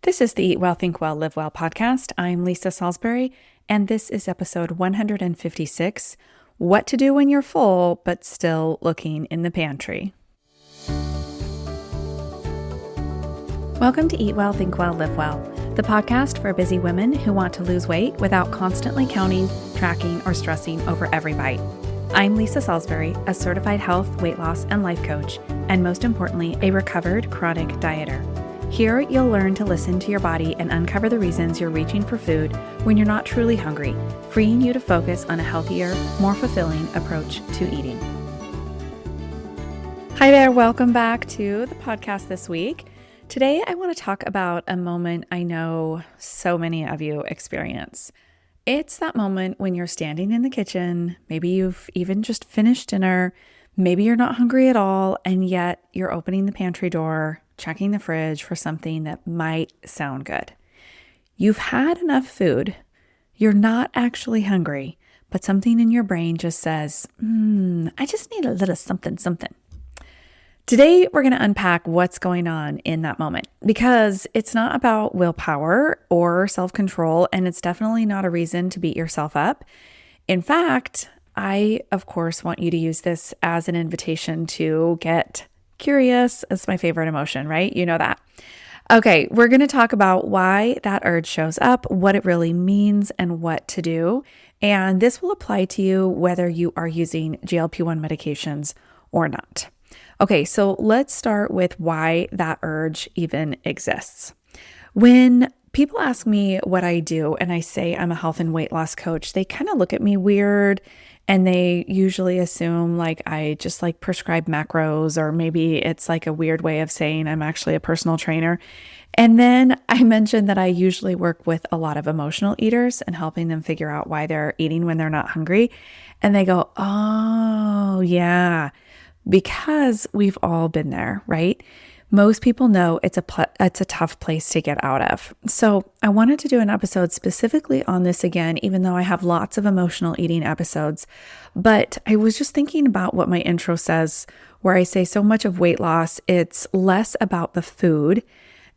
This is the Eat Well, Think Well, Live Well podcast. I'm Lisa Salisbury, and this is episode 156, What to Do When You're Full But Still Looking in the Pantry. Welcome to Eat Well, Think Well, Live Well, the podcast for busy women who want to lose weight without constantly counting, tracking, or stressing over every bite. I'm Lisa Salisbury, a certified health, weight loss, and life coach, and most importantly, a recovered chronic dieter. Here, you'll learn to listen to your body and uncover the reasons you're reaching for food when you're not truly hungry, freeing you to focus on a healthier, more fulfilling approach to eating. Hi there, welcome back to the podcast this week. Today, I want to talk about a moment I know so many of you experience. It's that moment when you're standing in the kitchen, maybe you've even just finished dinner, maybe you're not hungry at all, and yet you're opening the pantry door, checking the fridge for something that might sound good. You've had enough food, you're not actually hungry, but something in your brain just says, I just need a little something. Today, we're going to unpack what's going on in that moment because it's not about willpower or self-control, and it's definitely not a reason to beat yourself up. In fact, I, of course, want you to use this as an invitation to get curious. It's my favorite emotion, right? You know that. Okay, we're going to talk about why that urge shows up, what it really means, and what to do. And this will apply to you whether you are using GLP-1 medications or not. Okay, so let's start with why that urge even exists. When people ask me what I do and I say I'm a health and weight loss coach, they kind of look at me weird and they usually assume like I just like prescribe macros, or maybe it's like a weird way of saying I'm actually a personal trainer. And then I mentioned that I usually work with a lot of emotional eaters and helping them figure out why they're eating when they're not hungry. And they go, oh yeah, because we've all been there, right? Most people know it's a tough place to get out of. So I wanted to do an episode specifically on this again, even though I have lots of emotional eating episodes. But I was just thinking about what my intro says, where I say so much of weight loss, it's less about the food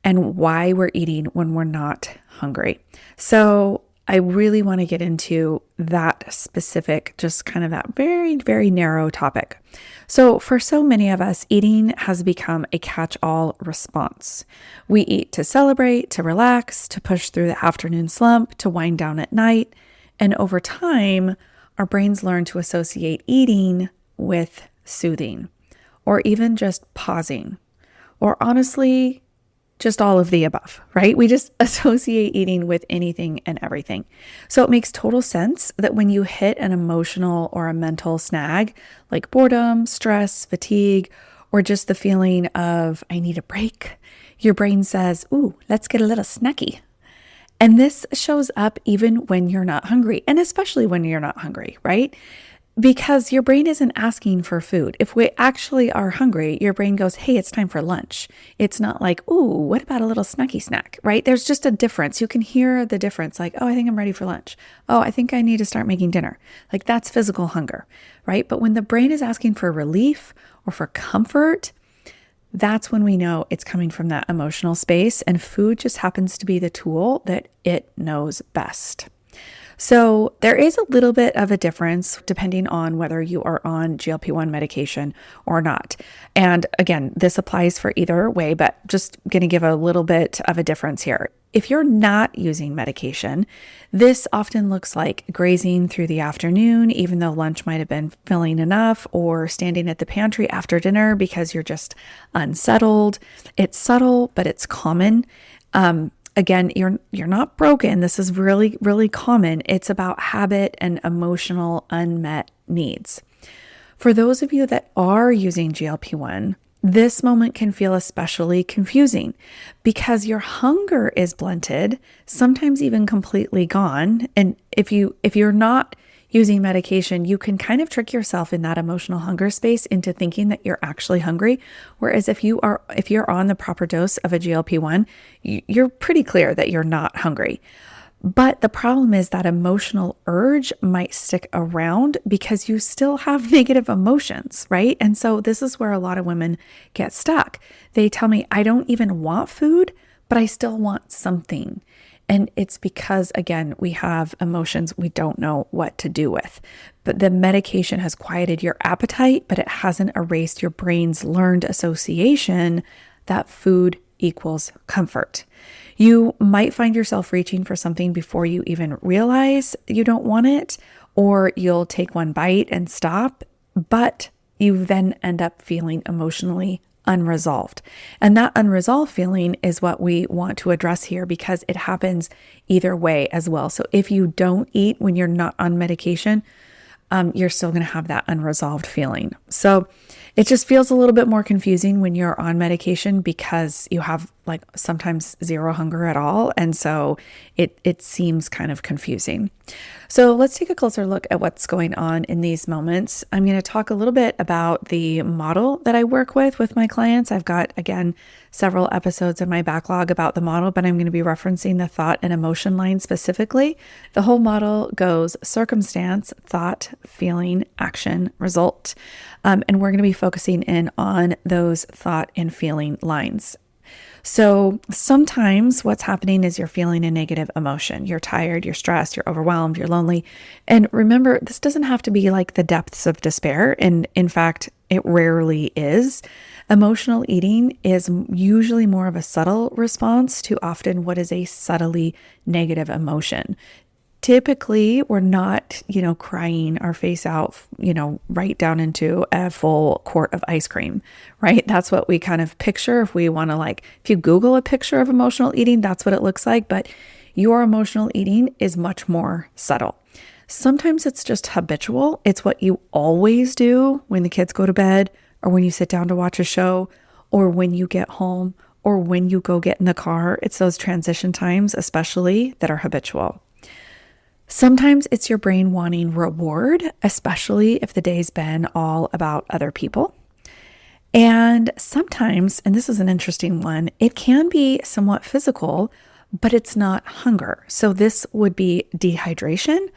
and why we're eating when we're not hungry. So I really want to get into that specific, just kind of that very, very narrow topic. So for so many of us, eating has become a catch-all response. We eat to celebrate, to relax, to push through the afternoon slump, to wind down at night. And over time, our brains learn to associate eating with soothing, or even just pausing, or honestly, just all of the above, right? We just associate eating with anything and everything. So it makes total sense that when you hit an emotional or a mental snag, like boredom, stress, fatigue, or just the feeling of, I need a break, your brain says, ooh, let's get a little snacky. And this shows up even when you're not hungry, and especially when you're not hungry, right? Because your brain isn't asking for food. If we actually are hungry, your brain goes, hey, it's time for lunch. It's not like, ooh, what about a little snacky snack, right? There's just a difference. You can hear the difference. Like, oh, I think I'm ready for lunch. Oh, I think I need to start making dinner. Like that's physical hunger, right? But when the brain is asking for relief or for comfort, that's when we know it's coming from that emotional space, and food just happens to be the tool that it knows best. So there is a little bit of a difference depending on whether you are on GLP-1 medication or not. And again, this applies for either way, but just going to give a little bit of a difference here. If you're not using medication, this often looks like grazing through the afternoon, even though lunch might have been filling enough, or standing at the pantry after dinner because you're just unsettled. It's subtle, but it's common. Again, you're not broken. This is really, really common. It's about habit and emotional unmet needs. For those of you that are using GLP-1, this moment can feel especially confusing because your hunger is blunted, sometimes even completely gone. And if you're not using medication, you can kind of trick yourself in that emotional hunger space into thinking that you're actually hungry. Whereas if you're on the proper dose of a GLP-1, you're pretty clear that you're not hungry. But the problem is that emotional urge might stick around because you still have negative emotions, right? And so this is where a lot of women get stuck. They tell me, I don't even want food, but I still want something. And it's because, again, we have emotions we don't know what to do with. But the medication has quieted your appetite, but it hasn't erased your brain's learned association that food equals comfort. You might find yourself reaching for something before you even realize you don't want it, or you'll take one bite and stop, but you then end up feeling emotionally unresolved. And that unresolved feeling is what we want to address here because it happens either way as well. So if you don't eat when you're not on medication, you're still going to have that unresolved feeling. So it just feels a little bit more confusing when you're on medication because you have like sometimes zero hunger at all. And so it seems kind of confusing. So let's take a closer look at what's going on in these moments. I'm going to talk a little bit about the model that I work with my clients. I've got, again, several episodes in my backlog about the model, but I'm going to be referencing the thought and emotion line specifically. The whole model goes circumstance, thought, feeling, action, result. And we're going to be focusing in on those thought and feeling lines. So sometimes what's happening is you're feeling a negative emotion. You're tired, you're stressed, you're overwhelmed, you're lonely. And remember, this doesn't have to be like the depths of despair. And in fact, it rarely is. Emotional eating is usually more of a subtle response to often what is a subtly negative emotion. Typically, we're not, crying our face out, right down into a full quart of ice cream, right? That's what we kind of picture. If we want to if you Google a picture of emotional eating, that's what it looks like. But your emotional eating is much more subtle. Sometimes it's just habitual. It's what you always do when the kids go to bed or when you sit down to watch a show or when you get home or when you go get in the car. It's those transition times, especially, that are habitual. Sometimes it's your brain wanting reward, especially if the day's been all about other people. And sometimes, and this is an interesting one, it can be somewhat physical, but it's not hunger. So this would be dehydration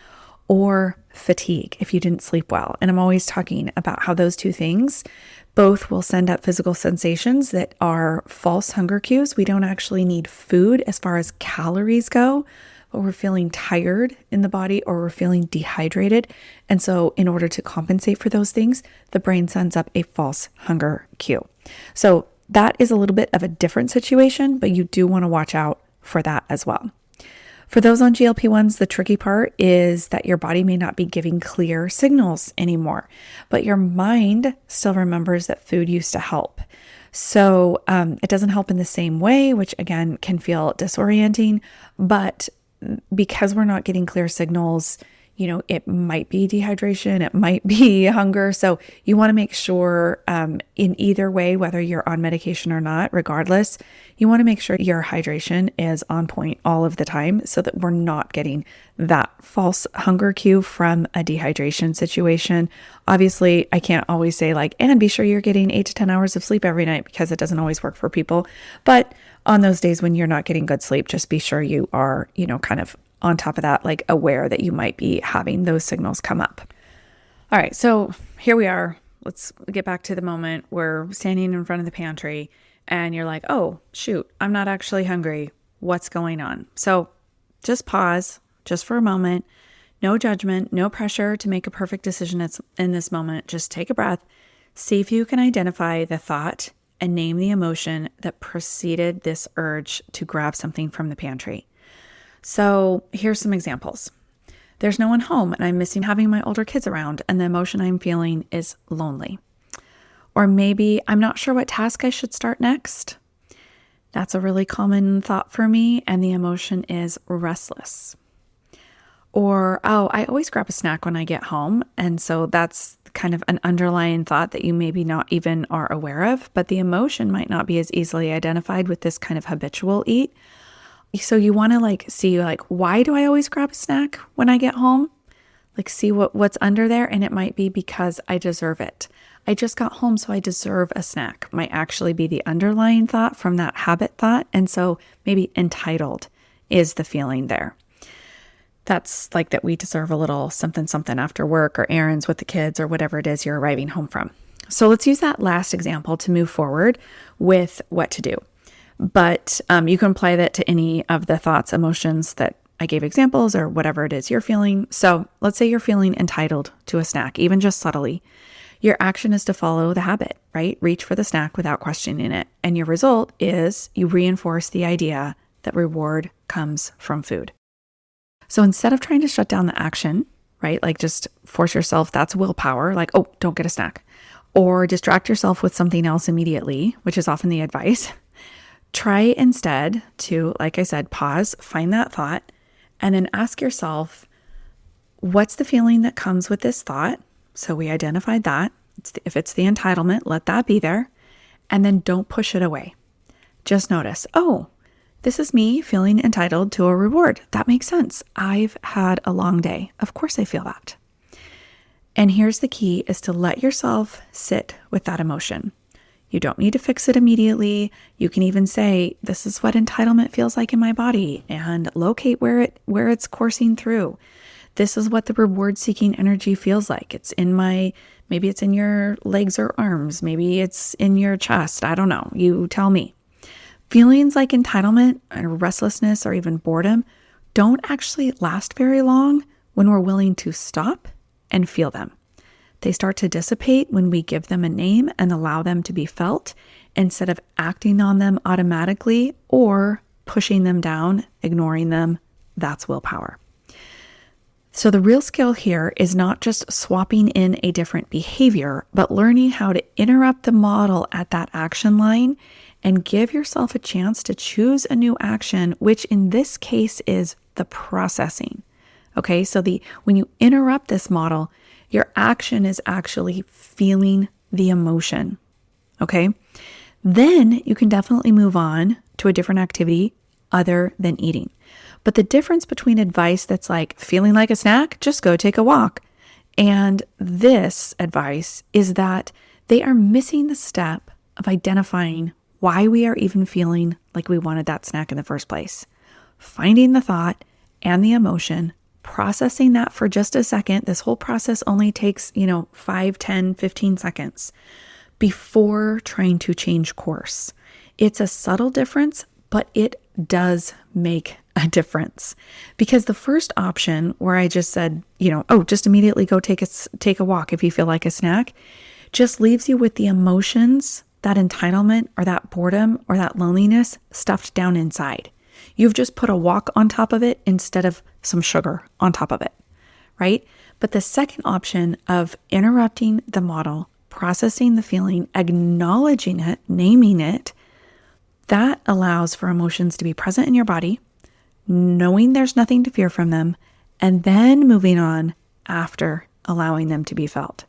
or fatigue if you didn't sleep well. And I'm always talking about how those two things both will send up physical sensations that are false hunger cues. We don't actually need food as far as calories go, but we're feeling tired in the body or we're feeling dehydrated. And so in order to compensate for those things, the brain sends up a false hunger cue. So that is a little bit of a different situation, but you do want to watch out for that as well. For those on GLP-1s, the tricky part is that your body may not be giving clear signals anymore, but your mind still remembers that food used to help. So it doesn't help in the same way, which again can feel disorienting, but because we're not getting clear signals, it might be dehydration, it might be hunger. So you want to make sure in either way, whether you're on medication or not, regardless, you want to make sure your hydration is on point all of the time so that we're not getting that false hunger cue from a dehydration situation. Obviously, I can't always say and be sure you're getting 8 to 10 hours of sleep every night because it doesn't always work for people. But on those days when you're not getting good sleep, just be sure you are, kind of on top of that, aware that you might be having those signals come up. All right, so here we are. Let's get back to the moment. We're standing in front of the pantry and you're like, oh, shoot, I'm not actually hungry. What's going on? So just pause just for a moment. No judgment, no pressure to make a perfect decision in this moment. Just take a breath. See if you can identify the thought and name the emotion that preceded this urge to grab something from the pantry. So here's some examples. There's no one home and I'm missing having my older kids around and the emotion I'm feeling is lonely. Or maybe I'm not sure what task I should start next. That's a really common thought for me and the emotion is restless. Or, oh, I always grab a snack when I get home. And so that's kind of an underlying thought that you maybe not even are aware of, but the emotion might not be as easily identified with this kind of habitual eat. So you want to see why do I always grab a snack when I get home? See what's under there. And it might be because I deserve it. I just got home, so I deserve a snack might actually be the underlying thought from that habit thought. And so maybe entitled is the feeling there. That's that we deserve a little something, something after work or errands with the kids or whatever it is you're arriving home from. So let's use that last example to move forward with what to do. But you can apply that to any of the thoughts, emotions that I gave examples or whatever it is you're feeling. So let's say you're feeling entitled to a snack, even just subtly. Your action is to follow the habit, right? Reach for the snack without questioning it. And your result is you reinforce the idea that reward comes from food. So instead of trying to shut down the action, right? Like just force yourself, that's willpower, like, oh, don't get a snack. Or distract yourself with something else immediately, which is often the advice. Try instead to, like I said, pause, find that thought, and then ask yourself, what's the feeling that comes with this thought? So we identified that. If it's the entitlement, let that be there. And then don't push it away. Just notice, oh, this is me feeling entitled to a reward. That makes sense. I've had a long day. Of course I feel that. And here's the key is to let yourself sit with that emotion. You don't need to fix it immediately. You can even say, this is what entitlement feels like in my body, and locate where it's coursing through. This is what the reward-seeking energy feels like. Maybe it's in your legs or arms. Maybe it's in your chest. I don't know. You tell me. Feelings like entitlement or restlessness or even boredom don't actually last very long when we're willing to stop and feel them. They start to dissipate when we give them a name and allow them to be felt instead of acting on them automatically or pushing them down, ignoring them. That's willpower. So the real skill here is not just swapping in a different behavior, but learning how to interrupt the model at that action line and give yourself a chance to choose a new action, which in this case is the processing. Okay, so when you interrupt this model, your action is actually feeling the emotion. Okay, then you can definitely move on to a different activity other than eating. But the difference between advice that's like feeling like a snack, just go take a walk, and this advice is that they are missing the step of identifying why we are even feeling like we wanted that snack in the first place. Finding the thought and the emotion, processing that for just a second. This whole process only takes, 5, 10, 15 seconds before trying to change course. It's a subtle difference, but it does make a difference, because the first option where I just said, just immediately go take a walk if you feel like a snack, just leaves you with the emotions, that entitlement or that boredom or that loneliness stuffed down inside. You've just put a walk on top of it instead of some sugar on top of it, right? But the second option of interrupting the model, processing the feeling, acknowledging it, naming it, that allows for emotions to be present in your body, knowing there's nothing to fear from them, and then moving on after allowing them to be felt.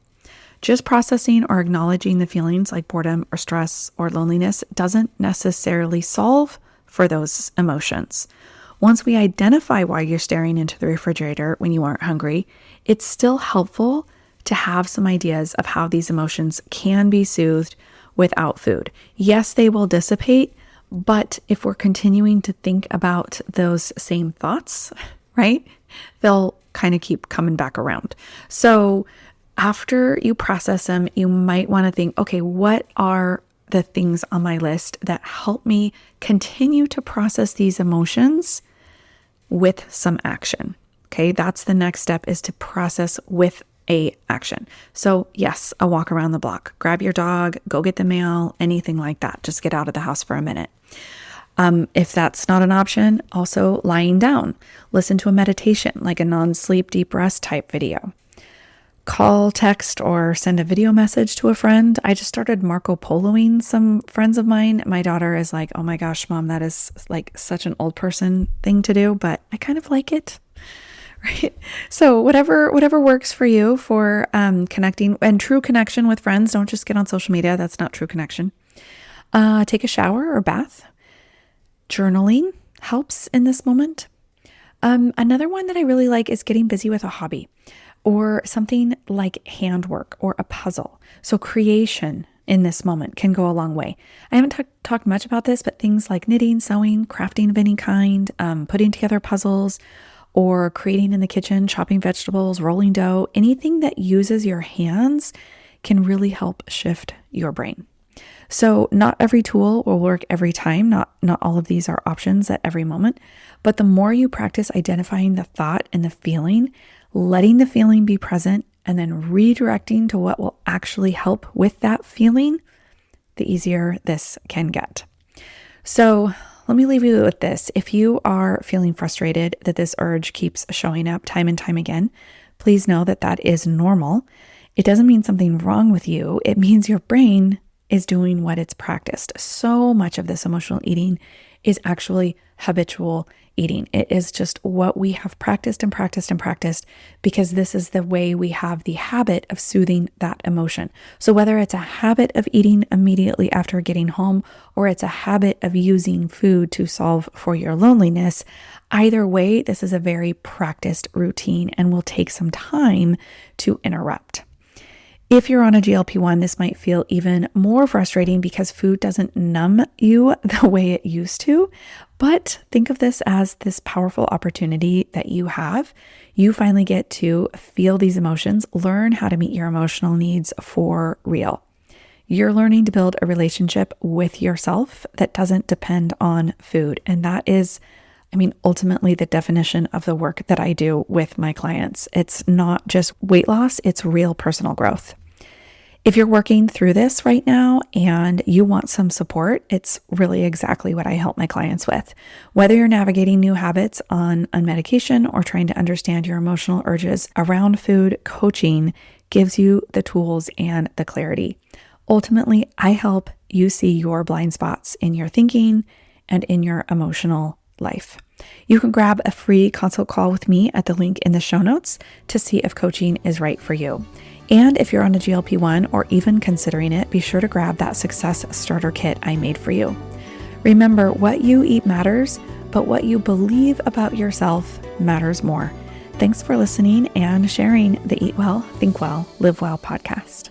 Just processing or acknowledging the feelings like boredom or stress or loneliness doesn't necessarily solve for those emotions. Once we identify why you're staring into the refrigerator when you aren't hungry, it's still helpful to have some ideas of how these emotions can be soothed without food. Yes, they will dissipate, but if we're continuing to think about those same thoughts, right, they'll kind of keep coming back around. So after you process them, you might want to think, okay, what are the things on my list that help me continue to process these emotions with some action? Okay, that's the next step, is to process with a action. So yes, a walk around the block, grab your dog, go get the mail, anything like that. Just get out of the house for a minute. If that's not an option, also lying down, listen to a meditation, like a non-sleep deep rest type video. Call, text, or send a video message to a friend. I just started Marco Poloing some friends of mine. My daughter is like, oh my gosh, Mom, that is like such an old person thing to do, but I kind of like it. Right? So whatever works for you for connecting, and true connection with friends. Don't just get on social media. That's not true connection. Take a shower or bath. Journaling helps in this moment. Another one that I really like is getting busy with a hobby or something like handwork or a puzzle. So creation in this moment can go a long way. I haven't talked much about this, but things like knitting, sewing, crafting of any kind, putting together puzzles, or creating in the kitchen, chopping vegetables, rolling dough, anything that uses your hands can really help shift your brain. So not every tool will work every time. Not all of these are options at every moment. But the more you practice identifying the thought and the feeling, letting the feeling be present, and then redirecting to what will actually help with that feeling, the easier this can get. So let me leave you with this. If you are feeling frustrated that this urge keeps showing up time and time again, please know that that is normal. It doesn't mean something wrong with you. It means your brain is doing what it's practiced. So much of this emotional eating is actually habitual eating. It is just what we have practiced and practiced and practiced because this is the way we have the habit of soothing that emotion. So whether it's a habit of eating immediately after getting home or it's a habit of using food to solve for your loneliness, either way, this is a very practiced routine and will take some time to interrupt. If you're on a GLP-1, this might feel even more frustrating because food doesn't numb you the way it used to. But think of this as this powerful opportunity that you have. You finally get to feel these emotions, learn how to meet your emotional needs for real. You're learning to build a relationship with yourself that doesn't depend on food. And that is, ultimately the definition of the work that I do with my clients. It's not just weight loss, it's real personal growth. If you're working through this right now and you want some support, it's really exactly what I help my clients with. Whether you're navigating new habits on medication or trying to understand your emotional urges around food, coaching gives you the tools and the clarity. Ultimately, I help you see your blind spots in your thinking and in your emotional life. You can grab a free consult call with me at the link in the show notes to see if coaching is right for you. And if you're on a GLP-1 or even considering it, be sure to grab that success starter kit I made for you. Remember, what you eat matters, but what you believe about yourself matters more. Thanks for listening and sharing the Eat Well, Think Well, Live Well podcast.